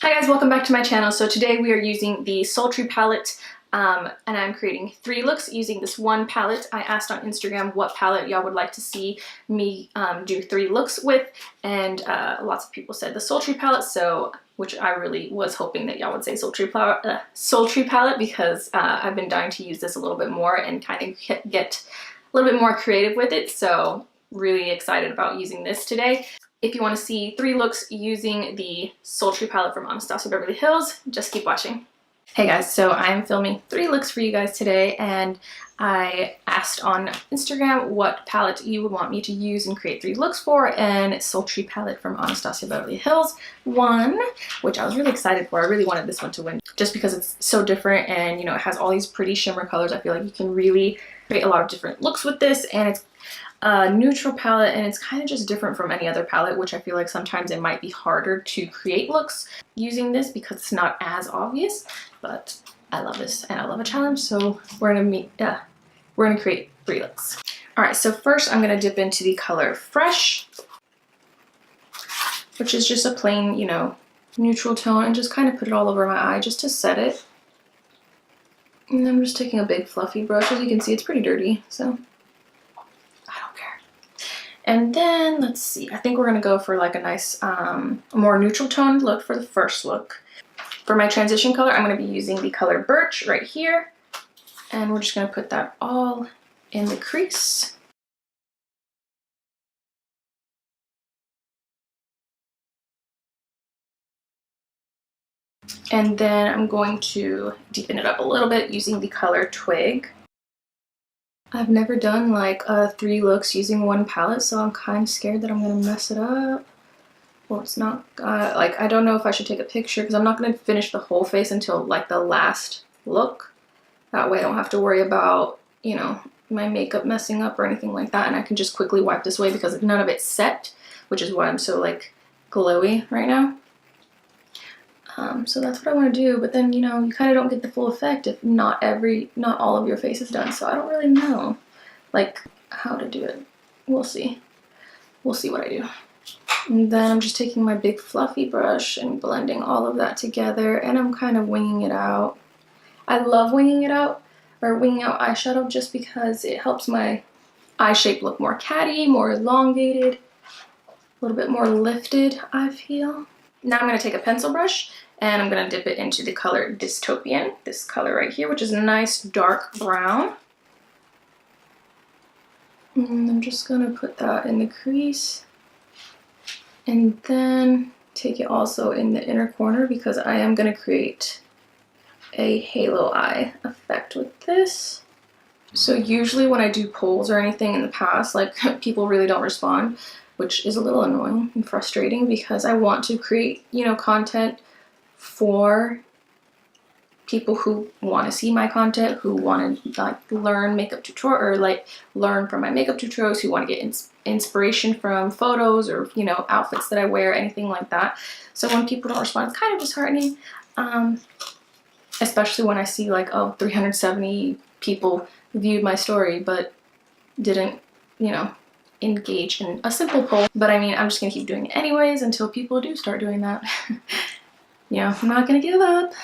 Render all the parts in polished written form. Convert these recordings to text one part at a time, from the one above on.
Hi guys, welcome back to my channel. So today we are using the Sultry palette and I'm creating 3 looks using this one palette. I asked on Instagram what palette y'all would like to see me do 3 looks with, and lots of people said the Sultry palette, so which I really was hoping that y'all would say Sultry palette because I've been dying to use this a little bit more and kind of get a little bit more creative with it, so really excited about using this today. If you want to see 3 looks using the Sultry palette from Anastasia Beverly Hills, just keep watching. Hey guys, so I'm filming 3 looks for you guys today, and I asked on Instagram what palette you would want me to use and create 3 looks for, and Sultry palette from Anastasia Beverly Hills won, which I was really excited for. I really wanted this one to win just because it's so different and, you know, it has all these pretty shimmer colors. I feel like you can really create a lot of different looks with this, and it's a neutral palette, and it's kind of just different from any other palette, which I feel like sometimes it might be harder to create looks using this because it's not as obvious. But I love this and I love a challenge, so we're gonna create 3 looks. All right, so first I'm gonna dip into the color Fresh, which is just a plain, you know, neutral tone, and just kind of put it all over my eye just to set it. And then I'm just taking a big fluffy brush. As you can see, it's pretty dirty, so and then, let's see, I think we're gonna go for like a nice, more neutral toned look for the first look. For my transition color, I'm gonna be using the color Birch right here. And we're just gonna put that all in the crease. And then I'm going to deepen it up a little bit using the color Twig. I've never done like 3 looks using one palette, so I'm kind of scared that I'm gonna mess it up. Well, it's not, like, I don't know if I should take a picture because I'm not gonna finish the whole face until like the last look. That way I don't have to worry about, you know, my makeup messing up or anything like that, and I can just quickly wipe this away because none of it's set, which is why I'm so like glowy right now. So that's what I want to do, but then, you know, you kind of don't get the full effect if not all of your face is done, so I don't really know like how to do it. We'll see what I do. And then I'm just taking my big fluffy brush and blending all of that together, and I'm kind of winging it out. I love winging it out, or winging out eyeshadow, just because it helps my eye shape look more catty, more elongated, a little bit more lifted, I feel. Now I'm going to take a pencil brush and I'm going to dip it into the color Dystopian, this color right here, which is a nice dark brown. And I'm just going to put that in the crease. And then take it also in the inner corner because I am going to create a halo eye effect with this. So usually when I do polls or anything in the past, like, people really don't respond, which is a little annoying and frustrating because I want to create, you know, content for people who want to see my content, who want to like learn makeup tutorial, or like learn from my makeup tutorials, who want to get inspiration from photos or, you know, outfits that I wear, anything like that. So when people don't respond, it's kind of disheartening, especially when I see like, oh, 370 people viewed my story but didn't, you know, engage in a simple poll. But I mean, I'm just gonna keep doing it anyways until people do start doing that. You know, I'm not gonna give up.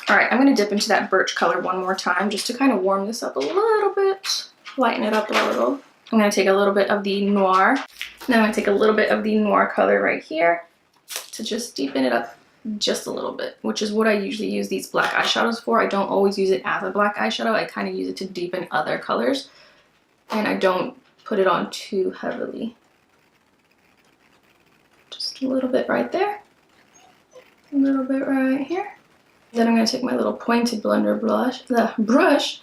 All right, I'm gonna dip into that Birch color one more time just to kind of warm this up a little bit, lighten it up a little. I'm gonna take a little bit of the Noir. Now I'm gonna take a little bit of the Noir color right here to just deepen it up just a little bit, which is what I usually use these black eyeshadows for. I don't always use it as a black eyeshadow. I kind of use it to deepen other colors, and I don't put it on too heavily. Just a little bit right there, a little bit right here. Then I'm going to take my little pointed blender brush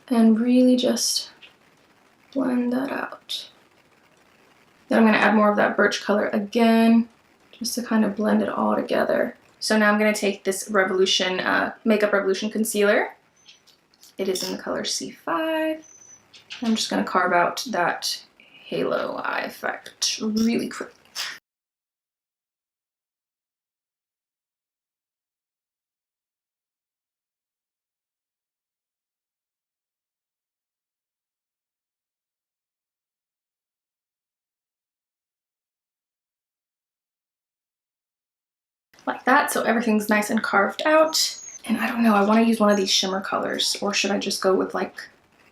and really just blend that out. Then I'm going to add more of that Birch color again, just to kind of blend it all together. So now I'm going to take this Revolution, Makeup Revolution concealer. It is in the color C5. I'm just going to carve out that halo eye effect really quick. like that. So everything's nice and carved out. And I don't know, I want to use one of these shimmer colors, or should I just go with like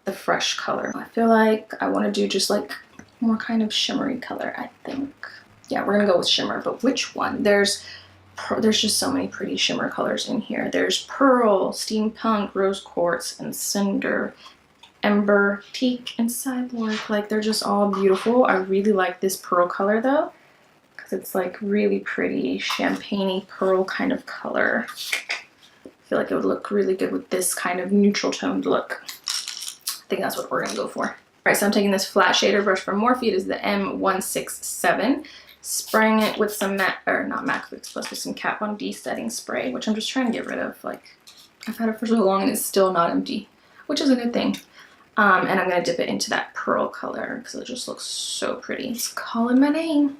the fresh color? I feel like I want to do just like more kind of shimmery color, I think. Yeah, we're gonna go with shimmer, but which one? There's just so many pretty shimmer colors in here. There's pearl, steampunk, rose quartz, and cinder, ember, teak, and cyborg. Like, they're just all beautiful. I really like this pearl color though, because it's like really pretty champagne-y pearl kind of color. I feel like it would look really good with this kind of neutral toned look. I think that's what we're gonna go for. All right, so I'm taking this flat shader brush from Morphe. It is the M167, spraying it with some matte, or not MAC Fix Plus, with some Kat Von D setting spray, which I'm just trying to get rid of. Like, I've had it for so long and it's still not empty, which is a good thing. And I'm gonna dip it into that pearl color because it just looks so pretty. It's calling my name.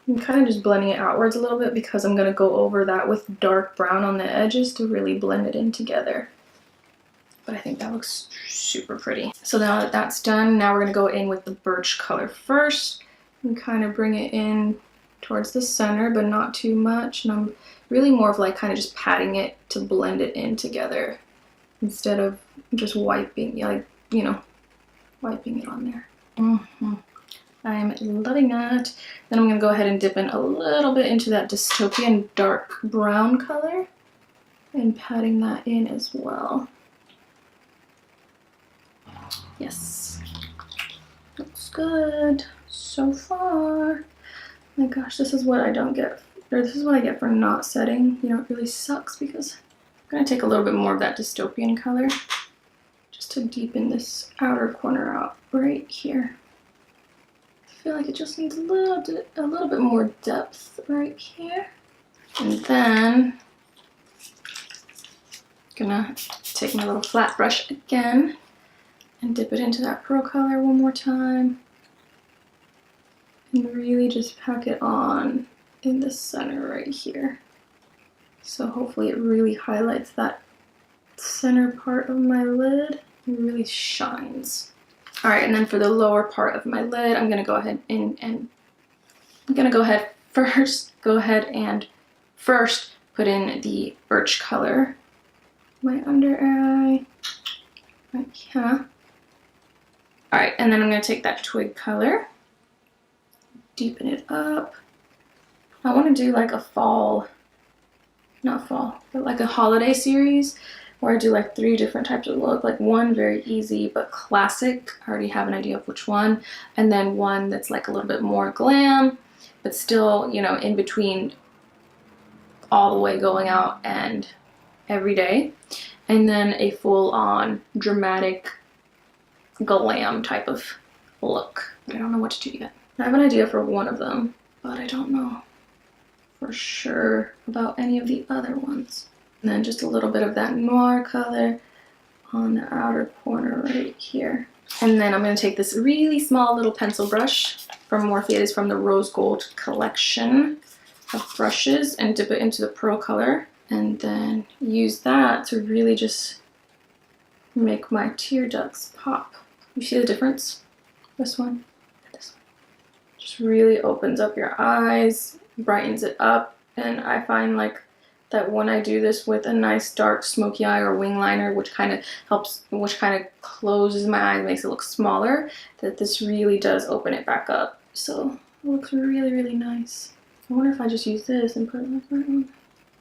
I'm kind of just blending it outwards a little bit because I'm going to go over that with dark brown on the edges to really blend it in together. But I think that looks super pretty. So now that that's done, now we're going to go in with the birch color first and kind of bring it in towards the center, but not too much. And I'm really more of like kind of just patting it to blend it in together instead of just wiping, like, you know, wiping it on there. I'm loving that. Then I'm going to go ahead and dip in a little bit into that dystopian dark brown color and patting that in as well. Yes, looks good so far. Oh my gosh, this is what I don't get, or this is what I get for not setting. You know, it really sucks because I'm going to take a little bit more of that dystopian color just to deepen this outer corner out right here. I feel like it just needs a little bit more depth right here. And then I'm gonna take my little flat brush again and dip it into that pearl color one more time and really just pack it on in the center right here. So hopefully it really highlights that center part of my lid. It really shines. All right, and then for the lower part of my lid, I'm gonna go ahead and first put in the birch color, my under eye, right here. All right, and then I'm gonna take that twig color, deepen it up. I wanna do like a fall, not fall, but like a holiday series where I do like 3 different types of look, like one very easy but classic, I already have an idea of which one, and then one that's like a little bit more glam, but still, you know, in between all the way going out and every day, and then a full-on dramatic glam type of look. I don't know what to do yet. I have an idea for one of them, but I don't know for sure about any of the other ones. And then just a little bit of that noir color on the outer corner right here. And then I'm going to take this really small little pencil brush from Morphe. It is from the Rose Gold collection of brushes, and dip it into the pearl color. And then use that to really just make my tear ducts pop. You see the difference? This one and this one. Just really opens up your eyes, brightens it up. And I find like that when I do this with a nice dark smoky eye or wing liner, which kind of helps, which kind of closes my eyes, makes it look smaller, that this really does open it back up. So it looks really, really nice. I wonder if I just use this and put it like right on the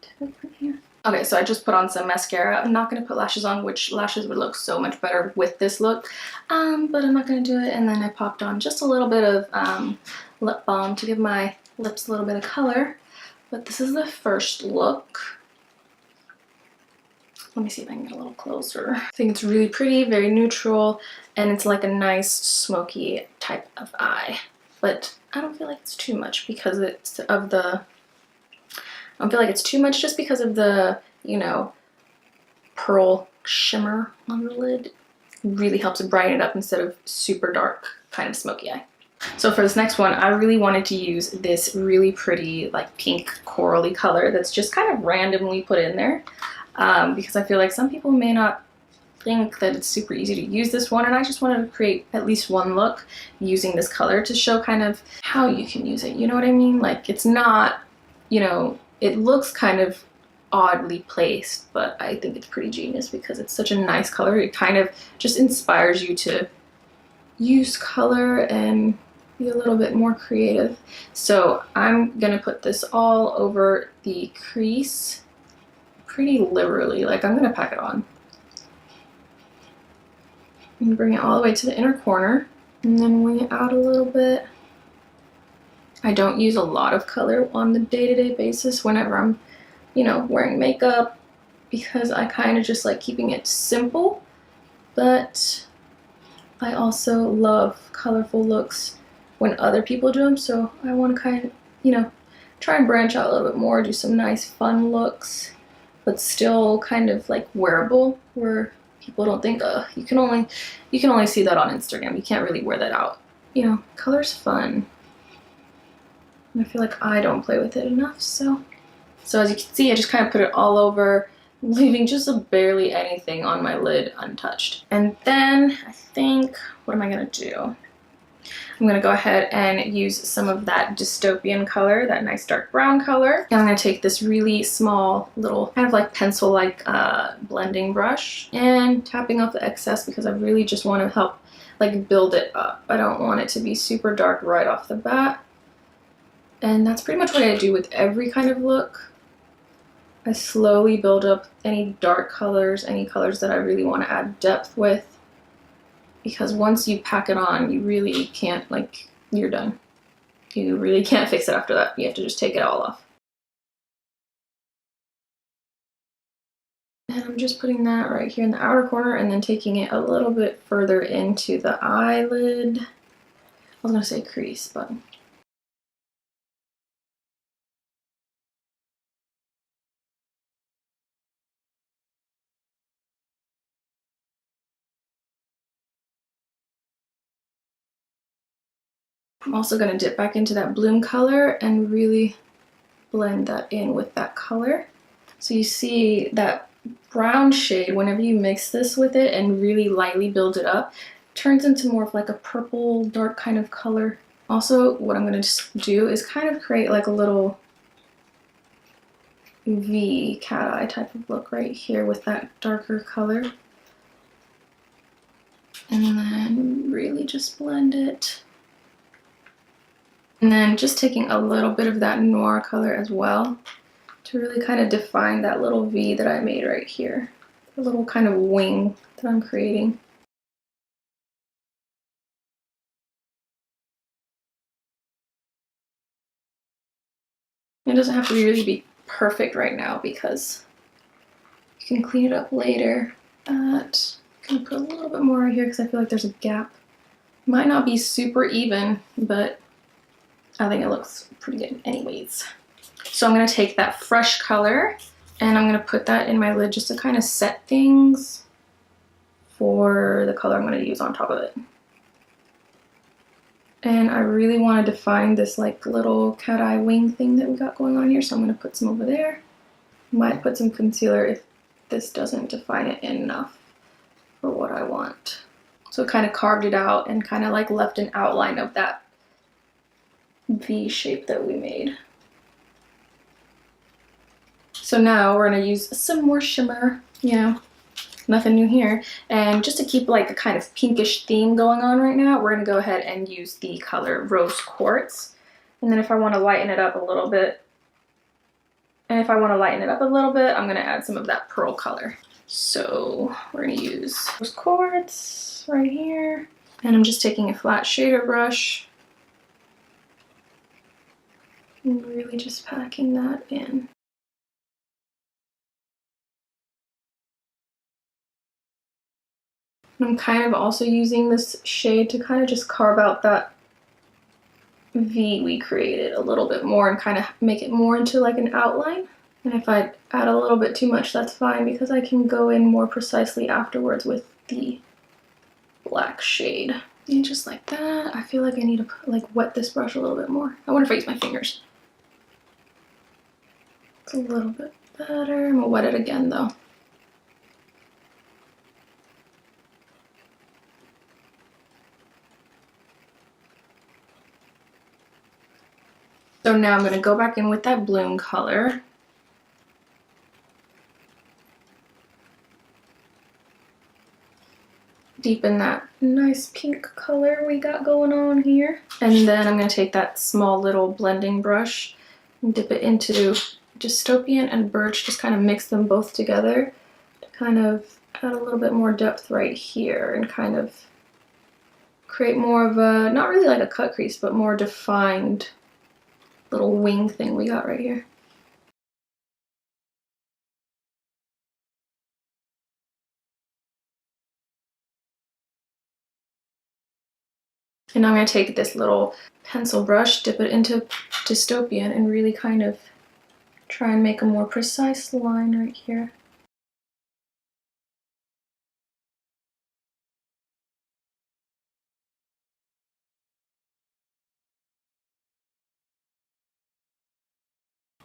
tip right here. Okay, so I just put on some mascara. I'm not going to put lashes on, which lashes would look so much better with this look, but I'm not going to do it. And then I popped on just a little bit of lip balm to give my lips a little bit of color. But this is the first look. Let me see if I can get a little closer. I think it's really pretty, very neutral, and it's like a nice smoky type of eye. But I don't feel like it's too much because it's of the, I don't feel like it's too much just because of the, you know, pearl shimmer on the lid. really helps brighten it up instead of super dark, kind of smoky eye. So for this next one, I really wanted to use this really pretty like pink corally color that's just kind of randomly put in there because I feel like some people may not think that it's super easy to use this one, and I just wanted to create at least one look using this color to show kind of how you can use it. You know what I mean? Like, it's not, you know, it looks kind of oddly placed, but I think it's pretty genius because it's such a nice color. It kind of just inspires you to use color and be a little bit more creative. So I'm gonna put this all over the crease pretty liberally. Like, I'm gonna pack it on and bring it all the way to the inner corner and then wing it out a little bit. I don't use a lot of color on the day-to-day basis whenever I'm, you know, wearing makeup because I kind of just like keeping it simple, but I also love colorful looks when other people do them, so I want to kind of, you know, try and branch out a little bit more, do some nice fun looks, but still kind of like wearable, where people don't think, you can only see that on Instagram. You can't really wear that out. You know, color's fun. And I feel like I don't play with it enough, so as you can see, I just kind of put it all over, leaving just barely anything on my lid untouched. And then I think, what am I gonna do? I'm gonna go ahead and use some of that dystopian color, that nice dark brown color. And I'm gonna take this really small little kind of like pencil-like blending brush and tapping off the excess because I really just want to help like build it up. I don't want it to be super dark right off the bat. And that's pretty much what I do with every kind of look. I slowly build up any dark colors, any colors that I really want to add depth with. Because once you pack it on, you really can't, like, you're done. You really can't fix it after that. You have to just take it all off. And I'm just putting that right here in the outer corner and then taking it a little bit further into the eyelid. I was gonna say crease, but I'm also going to dip back into that bloom color and really blend that in with that color. So you see that brown shade, whenever you mix this with it and really lightly build it up, turns into more of like a purple dark kind of color. Also, what I'm going to do is kind of create like a little V cat eye type of look right here with that darker color. And then really just blend it. And then just taking a little bit of that noir color as well to really kind of define that little V that I made right here. A little kind of wing that I'm creating. It doesn't have to really be perfect right now because you can clean it up later. But I'm gonna put a little bit more right here because I feel like there's a gap. Might not be super even, but I think it looks pretty good anyways. So I'm going to take that fresh color and I'm going to put that in my lid just to kind of set things for the color I'm going to use on top of it. And I really want to define this like little cat eye wing thing that we got going on here, so I'm going to put some over there. Might put some concealer if this doesn't define it enough for what I want. So kind of carved it out and kind of like left an outline of that V shape that we made. So now we're going to use some more shimmer, you know, nothing new here. And just to keep like a kind of pinkish theme going on right now, we're going to go ahead and use the color Rose Quartz. And then if I want to lighten it up a little bit, I'm going to add some of that pearl color. So we're going to use Rose Quartz right here. And I'm just taking a flat shader brush and really just packing that in. And I'm kind of also using this shade to kind of just carve out that V we created a little bit more and kind of make it more into like an outline. And if I add a little bit too much, that's fine because I can go in more precisely afterwards with the black shade. And just like that. I feel like I need to like wet this brush a little bit more. I wonder if I use my fingers. It's a little bit better. I'm gonna wet it again though. So now I'm gonna go back in with that bloom color. Deepen that nice pink color we got going on here. And then I'm gonna take that small little blending brush and dip it into Dystopian and Birch, just kind of mix them both together to kind of add a little bit more depth right here and kind of create more of a, not really like a cut crease, but more defined little wing thing we got right here. And I'm going to take this little pencil brush, dip it into Dystopian, and really kind of try and make a more precise line right here.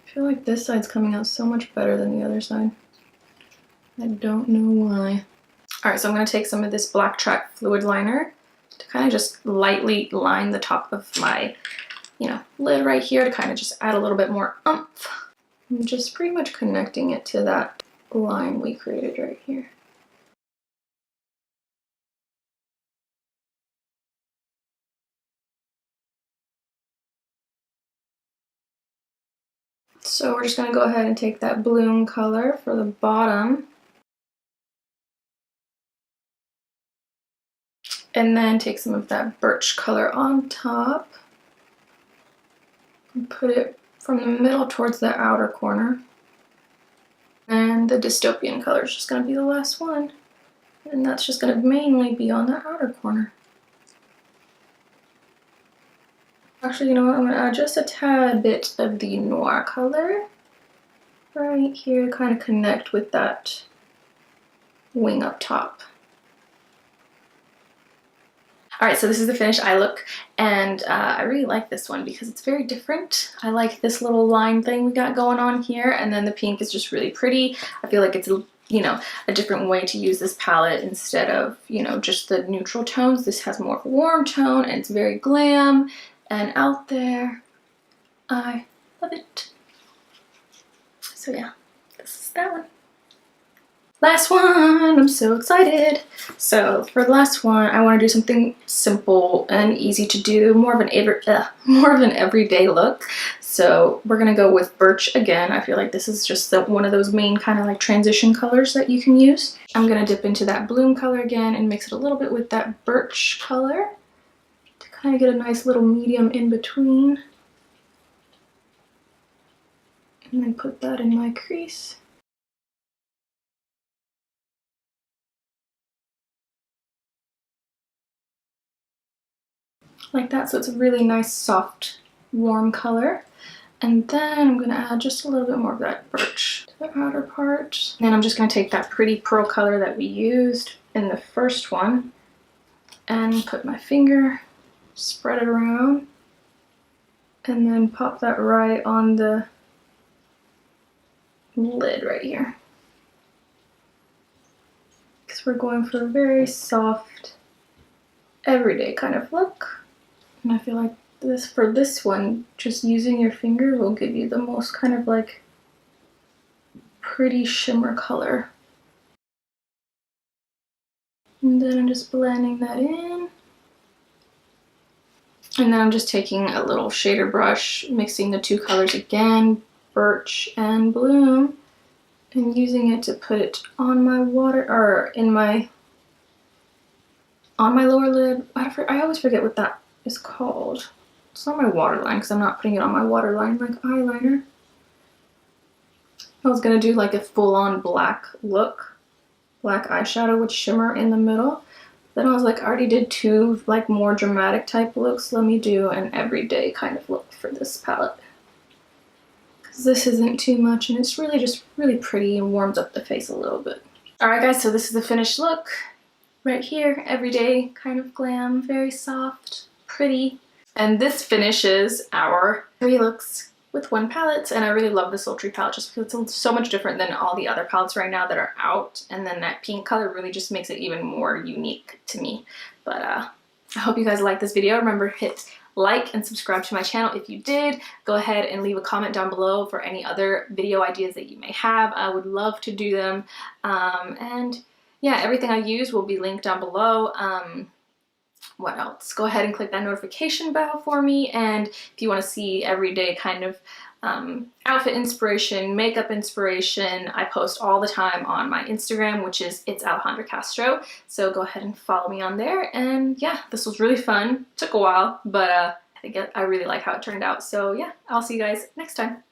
I feel like this side's coming out so much better than the other side. I don't know why. Alright, so I'm going to take some of this Black Track fluid liner to kind of just lightly line the top of my, lid right here to kind of just add a little bit more oomph. I'm just pretty much connecting it to that line we created right here. So we're just going to go ahead and take that bloom color for the bottom. And then take some of that birch color on top. And put it from the middle towards the outer corner. And the Dystopian color is just going to be the last one. And that's just going to mainly be on the outer corner. Actually, you know what? I'm going to add just a tad bit of the noir color right here, kind of connect with that wing up top. Alright, so this is the finished eye look, and I really like this one because it's very different. I like this little line thing we got going on here, and then the pink is just really pretty. I feel like it's, a different way to use this palette instead of, just the neutral tones. This has more of a warm tone, and it's very glam and out there. I love it. So yeah, this is that one. Last one, I'm so excited. So for the last one, I want to do something simple and easy to do, more of an everyday look. So we're gonna go with Birch again. I feel like this is just one of those main kind of like transition colors that you can use. I'm gonna dip into that bloom color again and mix it a little bit with that Birch color to kind of get a nice little medium in between. And then put that in my crease. Like that, so it's a really nice, soft, warm color. And then I'm going to add just a little bit more of that Birch to the outer part. And then I'm just going to take that pretty pearl color that we used in the first one and put my finger, spread it around, and then pop that right on the lid right here. Because we're going for a very soft, everyday kind of look. And I feel like for this one, just using your finger will give you the most kind of like pretty shimmer color. And then I'm just blending that in. And then I'm just taking a little shader brush, mixing the two colors again, Birch and Bloom, and using it to put it on my on my lower lid. I always forget what that is called. It's not my waterline because I'm not putting it on my waterline like eyeliner. I was gonna do like a full-on black look, black eyeshadow with shimmer in the middle. Then I was like, I already did two like more dramatic type looks. Let me do an everyday kind of look for this palette. Because this isn't too much and it's really just really pretty and warms up the face a little bit. Alright guys, so this is the finished look. right here, everyday kind of glam, very soft, pretty. And this finishes our 3 looks with 1 palette, and I really love the Sultry palette just because it's so much different than all the other palettes right now that are out, and then that pink color really just makes it even more unique to me. But I hope you guys liked this video. Remember, hit like and subscribe to my channel if you did. Go ahead and leave a comment down below for any other video ideas that you may have. I would love to do them. And yeah, everything I use will be linked down below. What else? Go ahead and click that notification bell for me, and if you want to see everyday kind of outfit inspiration, makeup inspiration, I post all the time on my Instagram, which is it's Alejandra Castro. So go ahead and follow me on there. And yeah, this was really fun. Took a while, but I think I really like how it turned out. So yeah, I'll see you guys next time.